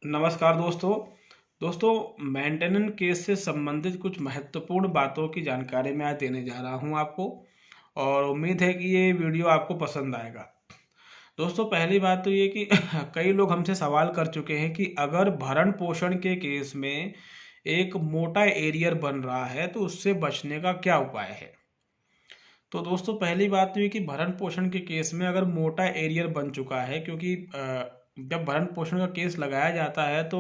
नमस्कार दोस्तों। Maintenance case से संबंधित कुछ महत्वपूर्ण बातों की जानकारी मैं आज देने जा रहा हूं आपको और उम्मीद है कि ये वीडियो आपको पसंद आएगा। दोस्तों, पहली बात तो ये कि कई लोग हमसे सवाल कर चुके हैं कि अगर भरण पोषण के केस में एक मोटा एरियर बन रहा है तो उससे बचने का क्या उपाय है। तो दोस्तों, पहली बात तो ये कि भरण पोषण के केस में अगर मोटा एरियर बन चुका है, क्योंकि जब भरण पोषण का केस लगाया जाता है तो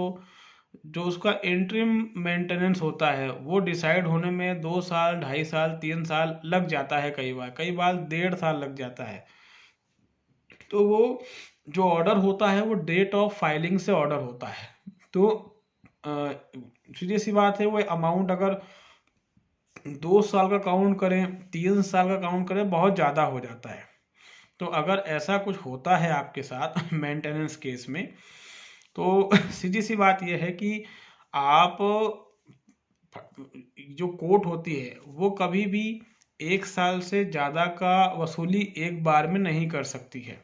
जो उसका इंटरिम मेंटेनेंस होता है वो डिसाइड होने में 2 साल, 2.5 साल, 3 साल लग जाता है। कई बार 1.5 साल लग जाता है। तो वो जो ऑर्डर होता है वो डेट ऑफ फाइलिंग से ऑर्डर होता है। तो सीधी सी बात है, वो अमाउंट अगर 2 साल का काउंट करें, 3 साल का काउंट करें, बहुत ज़्यादा हो जाता है। तो अगर ऐसा कुछ होता है आपके साथ मेंटेनेंस केस में, तो सीधी सी बात यह है कि आप जो कोर्ट होती है वो कभी भी 1 साल से ज़्यादा का वसूली एक बार में नहीं कर सकती है।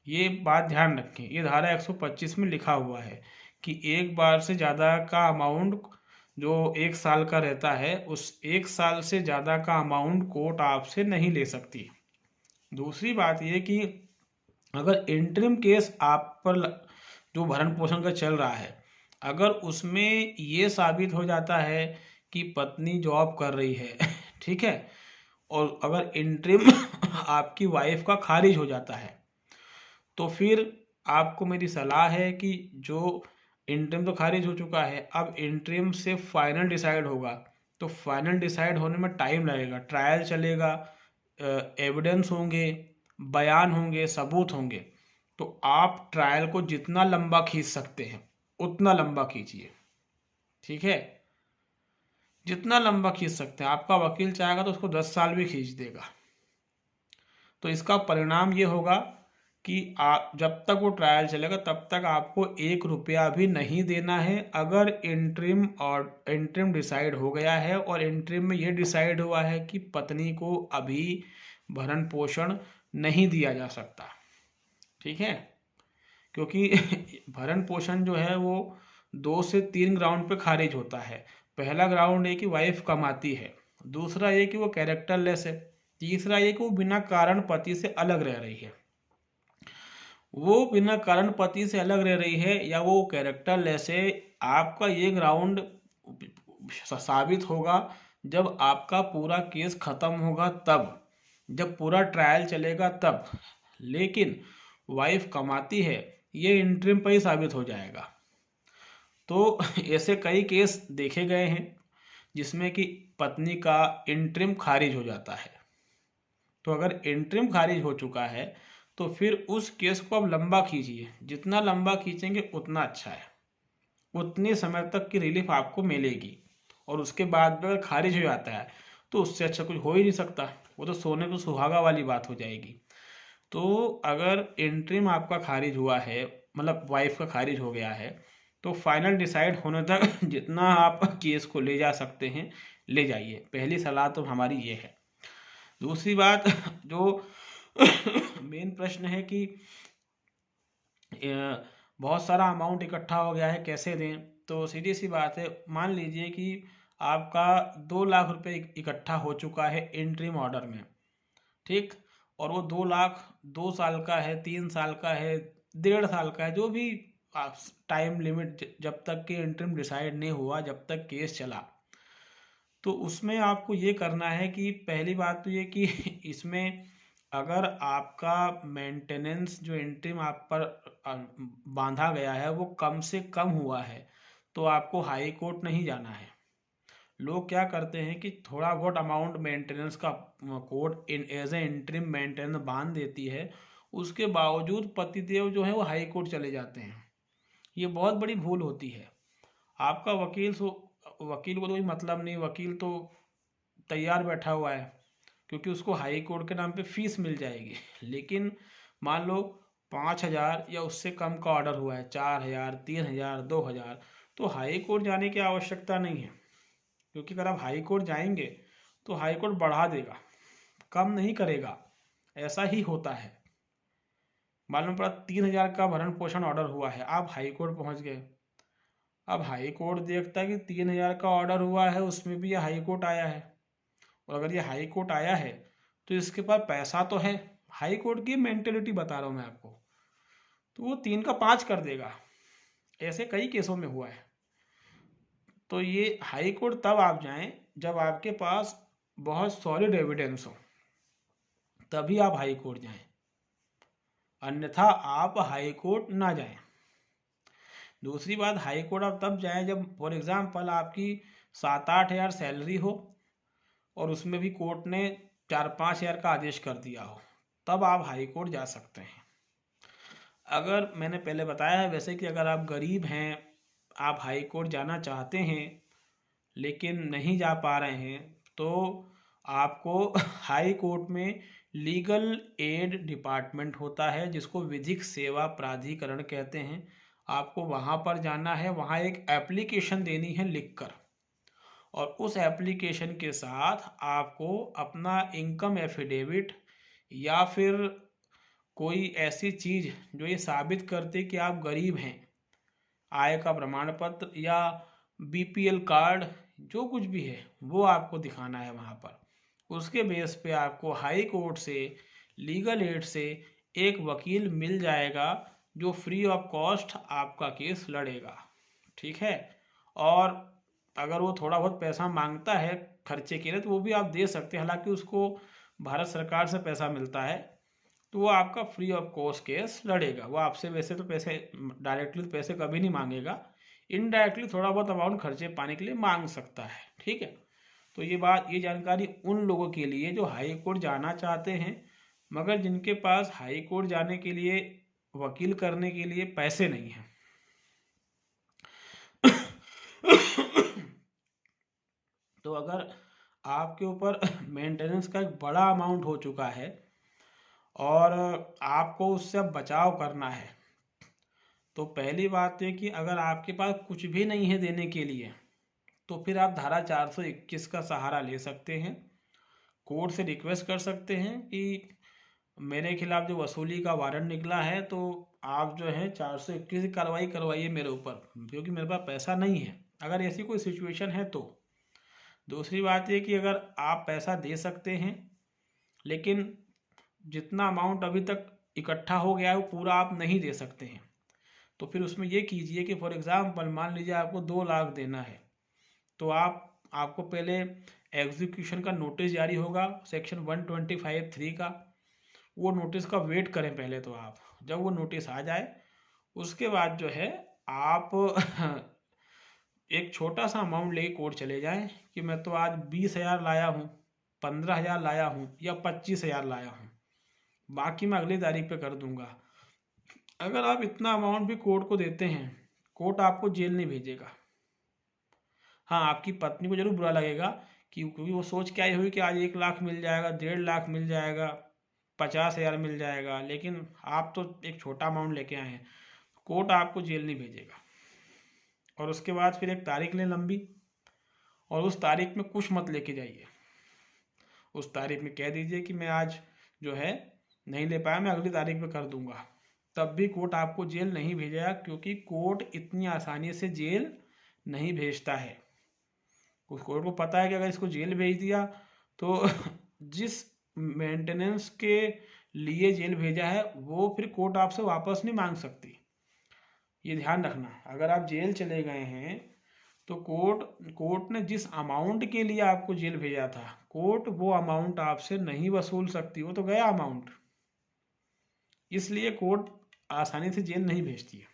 ये बात ध्यान रखें, ये धारा 125 में लिखा हुआ है कि एक बार से ज़्यादा का अमाउंट जो 1 साल का रहता है, उस 1 साल से ज़्यादा का अमाउंट कोर्ट आपसे नहीं ले सकती। दूसरी बात ये कि अगर इंटरिम केस आप पर जो भरण पोषण का चल रहा है, अगर उसमें ये साबित हो जाता है कि पत्नी जॉब कर रही है ठीक है, और अगर इंटरिम आपकी वाइफ का खारिज हो जाता है, तो फिर आपको मेरी सलाह है कि जो इंटरिम तो खारिज हो चुका है, अब इंटरिम से फाइनल डिसाइड होगा। तो फाइनल डिसाइड होने में टाइम लगेगा, ट्रायल चलेगा, एविडेंस होंगे, बयान होंगे, सबूत होंगे। तो आप ट्रायल को जितना लंबा खींच सकते हैं उतना लंबा खींचिए। ठीक है, जितना लंबा खींच सकते हैं। आपका वकील चाहेगा तो उसको 10 साल भी खींच देगा। तो इसका परिणाम ये होगा कि आप जब तक वो ट्रायल चलेगा तब तक आपको 1 रुपया भी नहीं देना है। अगर इंटरिम डिसाइड हो गया है और इंटरिम में ये डिसाइड हुआ है कि पत्नी को अभी भरण पोषण नहीं दिया जा सकता। ठीक है, क्योंकि भरण पोषण जो है वो 2 से 3 ग्राउंड पे खारिज होता है। पहला ग्राउंड है कि वाइफ कमाती है, दूसरा ये कि वो कैरेक्टरलेस है, तीसरा ये कि वो बिना कारण पति से अलग रह रही है। वो बिना कारण पति से अलग रह रही है या वो कैरेक्टरलेस है, आपका ये ग्राउंड साबित होगा जब आपका पूरा केस खत्म होगा, तब जब पूरा ट्रायल चलेगा तब। लेकिन वाइफ कमाती है, ये इंटरिम पर ही साबित हो जाएगा। तो ऐसे कई केस देखे गए हैं जिसमें कि पत्नी का इंटरिम खारिज हो जाता है। तो अगर इंटरिम खारिज हो चुका है तो फिर उस केस को अब लंबा खींचिए, जितना लंबा खींचेंगे उतना अच्छा है, उतने समय तक की रिलीफ आपको मिलेगी। और उसके बाद भी अगर खारिज हो जाता है तो उससे अच्छा कुछ हो ही नहीं सकता, वो तो सोने पे सुहागा वाली बात हो जाएगी। तो अगर इंटरिम आपका खारिज हुआ है, मतलब वाइफ का खारिज हो गया है, तो फाइनल डिसाइड होने तक जितना आप केस को ले जा सकते हैं ले जाइए। पहली सलाह तो हमारी ये है। दूसरी बात जो मेन प्रश्न है कि बहुत सारा अमाउंट इकट्ठा हो गया है, कैसे दें। तो सीधी सी बात है, मान लीजिए कि आपका 2 लाख रुपए इकट्ठा हो चुका है इंटरिम ऑर्डर में। ठीक, और वो 2 लाख 2 साल का है, 3 साल का है, 1.5 साल का है, जो भी आप टाइम लिमिट जब तक कि इंटरिम डिसाइड नहीं हुआ, जब तक केस चला, तो उसमें आपको ये करना है कि पहली बात तो ये कि इसमें अगर आपका मेंटेनेंस जो इंटरिम आप पर बांधा गया है वो कम से कम हुआ है तो आपको हाई कोर्ट नहीं जाना है। लोग क्या करते हैं कि थोड़ा बहुत अमाउंट मेंटेनेंस का court in as a interim maintenance बांध देती है, उसके बावजूद पतिदेव जो है वो हाई कोर्ट चले जाते हैं। ये बहुत बड़ी भूल होती है। आपका वकील को तो कोई मतलब नहीं, वकील तो तैयार बैठा हुआ है क्योंकि उसको हाई कोर्ट के नाम पे फीस मिल जाएगी। लेकिन मान लो 5,000 या उससे कम का ऑर्डर हुआ है, 4,000, 3,000, 2,000, तो हाई कोर्ट जाने की आवश्यकता नहीं है। क्योंकि अगर आप हाई कोर्ट जाएंगे तो हाई कोर्ट बढ़ा देगा, कम नहीं करेगा। ऐसा ही होता है। मालूम पड़ा 3,000 का भरण पोषण ऑर्डर हुआ है, आप हाई कोर्ट पहुंच गए। अब हाई कोर्ट देखता है कि 3,000 का ऑर्डर हुआ है, उसमें भी ये हाई कोर्ट आया है, और अगर ये हाई कोर्ट आया है तो इसके पास पैसा तो है। हाई कोर्ट की मेंटेलिटी बता रहा हूँ मैं आपको, तो वो 3 का 5 कर देगा। ऐसे कई केसों में हुआ है। तो ये हाई कोर्ट तब आप जाएं जब आपके पास बहुत सॉलिड एविडेंस हो, तभी आप हाई कोर्ट जाएं, अन्यथा आप हाई कोर्ट ना जाएं। दूसरी बात, हाई कोर्ट आप तब जाएं जब फॉर एग्जांपल आपकी 7-8 हज़ार सैलरी हो और उसमें भी कोर्ट ने 4-5 हज़ार का आदेश कर दिया हो, तब आप हाई कोर्ट जा सकते हैं। अगर मैंने पहले बताया है वैसे कि अगर आप गरीब हैं, आप हाई कोर्ट जाना चाहते हैं लेकिन नहीं जा पा रहे हैं, तो आपको हाई कोर्ट में लीगल एड डिपार्टमेंट होता है जिसको विधिक सेवा प्राधिकरण कहते हैं। आपको वहाँ पर जाना है, वहाँ एक एप्लीकेशन देनी है लिखकर, और उस एप्लीकेशन के साथ आपको अपना इनकम एफिडेविट या फिर कोई ऐसी चीज़ जो ये साबित करते कि आप गरीब हैं, आय का प्रमाण पत्र या बीपीएल कार्ड, जो कुछ भी है वो आपको दिखाना है वहाँ पर। उसके बेस पे आपको हाई कोर्ट से लीगल एड से एक वकील मिल जाएगा जो फ्री ऑफ कॉस्ट आपका केस लड़ेगा, ठीक है। और अगर वो थोड़ा बहुत पैसा मांगता है खर्चे के लिए तो वो भी आप दे सकते हैं, हालांकि उसको भारत सरकार से पैसा मिलता है, तो वो आपका फ्री ऑफ कॉस्ट केस लड़ेगा। वो आपसे वैसे तो पैसे डायरेक्टली तो पैसे कभी नहीं मांगेगा, इनडायरेक्टली थोड़ा बहुत अमाउंट खर्चे पाने के लिए मांग सकता है, ठीक है। तो ये जानकारी उन लोगों के लिए जो हाई कोर्ट जाना चाहते हैं मगर जिनके पास हाई कोर्ट जाने के लिए वकील करने के लिए पैसे नहीं हैं। तो अगर आपके ऊपर मेंटेनेंस का एक बड़ा अमाउंट हो चुका है और आपको उससे अब बचाव करना है, तो पहली बात है कि अगर आपके पास कुछ भी नहीं है देने के लिए, तो फिर आप धारा 421 का सहारा ले सकते हैं। कोर्ट से रिक्वेस्ट कर सकते हैं कि मेरे खिलाफ जो वसूली का वारंट निकला है तो आप जो है 421 की कार्रवाई करवाइए मेरे ऊपर, क्योंकि मेरे पास पैसा नहीं है, अगर ऐसी कोई सिचुएशन है तो। दूसरी बात ये कि अगर आप पैसा दे सकते हैं लेकिन जितना अमाउंट अभी तक इकट्ठा हो गया है वो पूरा आप नहीं दे सकते हैं, तो फिर उसमें ये कीजिए कि फॉर एग्ज़ाम्पल मान लीजिए आपको 2 लाख देना है, तो आपको पहले एग्जीक्यूशन का नोटिस जारी होगा सेक्शन 125(3) का, वो नोटिस का वेट करें पहले। तो आप जब वो नोटिस आ जाए उसके बाद जो है आप एक छोटा सा अमाउंट लेके कोर्ट चले जाएं कि मैं तो आज 20,000 लाया हूँ, 15,000 लाया हूँ या 25,000 लाया हूँ, बाकी मैं अगली तारीख पे कर दूंगा। अगर आप इतना अमाउंट भी कोर्ट को देते हैं, कोर्ट आपको जेल नहीं भेजेगा। हाँ, आपकी पत्नी को जरूर बुरा लगेगा क्योंकि वो सोच के आई हुई कि आज 1 लाख मिल जाएगा, 1.5 लाख मिल जाएगा, 50,000 मिल जाएगा, लेकिन आप तो एक छोटा अमाउंट लेके आए हैं, कोर्ट आपको जेल नहीं भेजेगा। और उसके बाद फिर एक तारीख लें लंबी, और उस तारीख में कुछ मत लेके जाइए। उस तारीख में कह दीजिए कि मैं आज जो है नहीं ले पाया, मैं अगली तारीख पे कर दूंगा, तब भी कोर्ट आपको जेल नहीं भेजेगा, क्योंकि कोर्ट इतनी आसानी से जेल नहीं भेजता है। उस कोर्ट को पता है कि अगर इसको जेल भेज दिया तो जिस मेंटेनेंस के लिए जेल भेजा है वो फिर कोर्ट आपसे वापस नहीं मांग सकती। ये ध्यान रखना, अगर आप जेल चले गए हैं तो कोर्ट ने जिस अमाउंट के लिए आपको जेल भेजा था, कोर्ट वो अमाउंट आपसे नहीं वसूल सकती, वो तो गया अमाउंट, इसलिए कोर्ट आसानी से जेल नहीं भेजती है।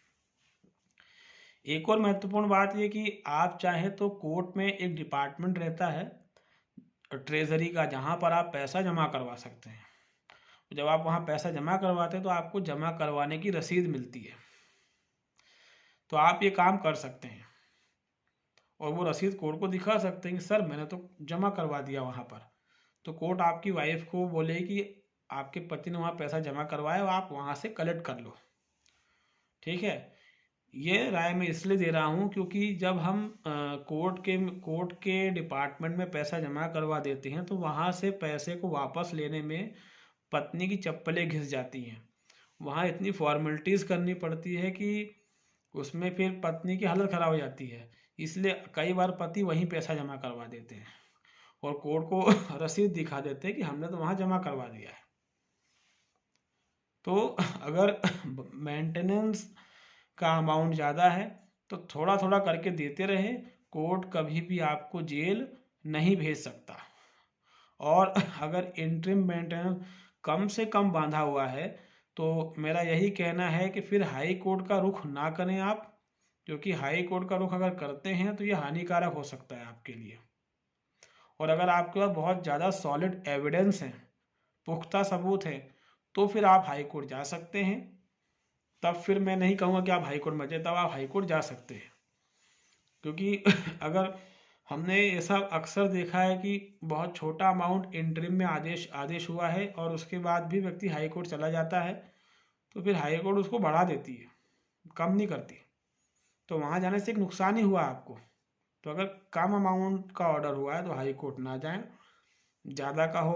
एक और महत्वपूर्ण बात ये कि आप चाहे तो कोर्ट में एक डिपार्टमेंट रहता है ट्रेजरी का, जहाँ पर आप पैसा जमा करवा सकते हैं। जब आप वहाँ पैसा जमा करवाते हैं तो आपको जमा करवाने की रसीद मिलती है, तो आप ये काम कर सकते हैं और वो रसीद कोर्ट को दिखा सकते हैं कि सर मैंने तो जमा करवा दिया वहाँ पर। तो कोर्ट आपकी वाइफ को बोले कि आपके पति ने वहाँ पैसा जमा करवाया, आप वहाँ से कलेक्ट कर लो, ठीक है। ये राय मैं इसलिए दे रहा हूँ क्योंकि जब हम कोर्ट के डिपार्टमेंट में पैसा जमा करवा देते हैं तो वहाँ से पैसे को वापस लेने में पत्नी की चप्पलें घिस जाती हैं, वहाँ इतनी फॉर्मेलिटीज़ करनी पड़ती है कि उसमें फिर पत्नी की हालत ख़राब हो जाती है। इसलिए कई बार पति वहीं पैसा जमा करवा देते हैं और कोर्ट को रसीद दिखा देते हैं कि हमने तो वहाँ जमा करवा दिया है। तो अगर मेंटेनेंस का अमाउंट ज़्यादा है तो थोड़ा थोड़ा करके देते रहे। कोर्ट कभी भी आपको जेल नहीं भेज सकता। और अगर इंटरिम मेंटेनेंस कम से कम बांधा हुआ है तो मेरा यही कहना है कि फिर हाई कोर्ट का रुख ना करें आप, क्योंकि हाई कोर्ट का रुख अगर करते हैं तो ये हानिकारक हो सकता है आपके लिए। और अगर आपके पास बहुत ज़्यादा सॉलिड एविडेंस है, पुख्ता सबूत है, तो फिर आप हाई कोर्ट जा सकते हैं। तब फिर मैं नहीं कहूँगा कि आप हाई कोर्ट मत जाइए, तब आप हाई कोर्ट जा सकते हैं। क्योंकि अगर हमने ऐसा अक्सर देखा है कि बहुत छोटा अमाउंट इंटरिम में आदेश हुआ है और उसके बाद भी व्यक्ति हाई कोर्ट चला जाता है, तो फिर हाई कोर्ट उसको बढ़ा देती है, कम नहीं करती। तो वहाँ जाने से एक नुकसान ही हुआ आपको। तो अगर कम अमाउंट का ऑर्डर हुआ है तो हाई कोर्ट ना जाएं, ज़्यादा का हो